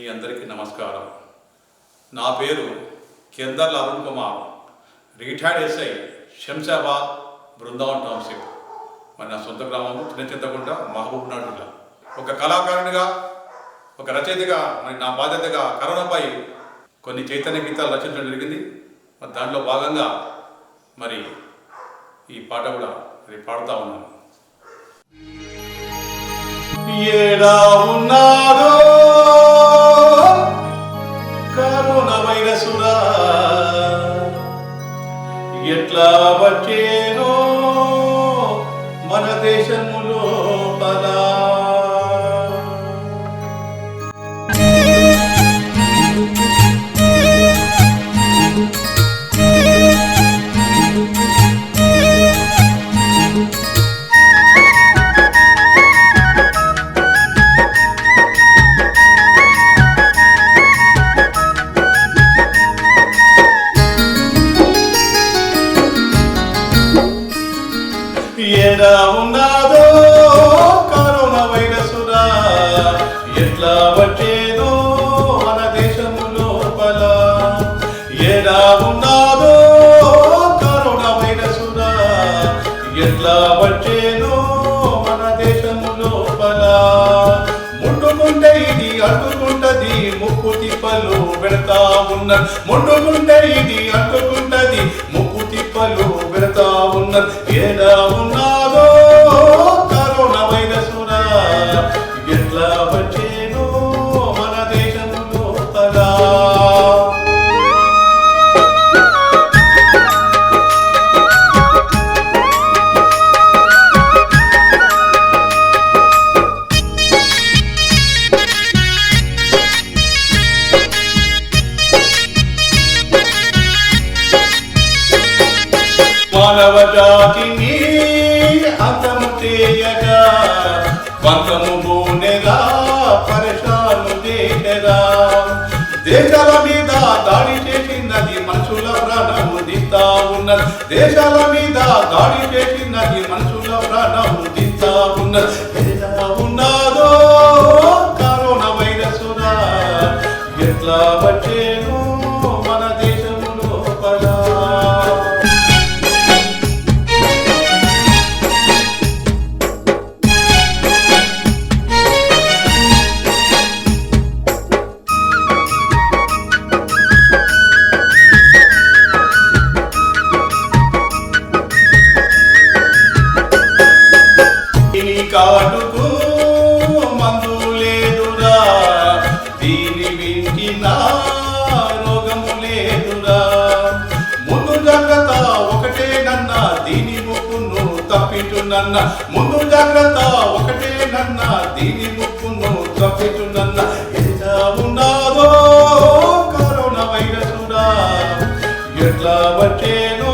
అందరికీ నమస్కారం. నా పేరు Kendarla Arun Kumar, retired SI, Shamshabad, Brindavan township. మరి నా సొంత గ్రామము చిన్నచింతకుంట, మహబూబ్నగర్ జిల్లా. ఒక కళాకారునిగా, ఒక రచయితగా మరి నా బాధ్యతగా కరోనాపై కొన్ని చైతన్య గీతాలు రచించడం జరిగింది. మరి దాంట్లో భాగంగా మరి ఈ పాట కూడా మరి పాడుతూ ఉన్నాను. ఏడా ఉన్నారో కరోనా వైరసురా, ఎట్లా వచ్చేనో మన దేశములో పలా. ఏడా ఉన్నాదో కరోనా వైరసురా, ఎట్లా వచ్చేదో మన దేశము లోపల. ఏడా ఉన్నాదో కరోనా వైరసురా, ఎట్లా వచ్చేదో మన దేశము లోపల. ముట్టుకుంటే ఇది అడ్డుకుంటది, ముక్కు తిప్పలు పెడతా ఉన్నది. ముట్టుకుంటే ఇది అడ్డుకుంటది, ముక్కు తిప్పలు పెడతా ఉన్నది. ఏడా ఉన్నాదో కరోనా వైరసురా, ఎట్లా వచ్చేనో మన దేశము లోపల. మానవ జాతిని అంతము చేయగా వంతము బోనెరా, పరేషాను చేసెరా. దేశాల మీద దాడి చేసినది, మనుషుల ప్రాణము దిస్తా ఉన్నది. దేశాల మీద దాడి చేసినది, మనుషుల ప్రాణము దిస్తా ఉన్నది. ఎలా ఉన్నాదో కరోనా వైరసురా, ఎట్లా వచ్చేను మన దేశము లోపల. కాటుకు మందు లేదురా, దీని వింటిన రోగము లేదురా. ముందు జాగ్రత్త ఒకటేనన్న, దీని ముప్పును తప్పించునన్న. ముందు జాగ్రత్త ఒకటేనన్న, దీని ముప్పును తప్పించునన్న. ఎలా ఉన్నాదో కరోనా వైరసురా, ఎట్లా వచ్చేనో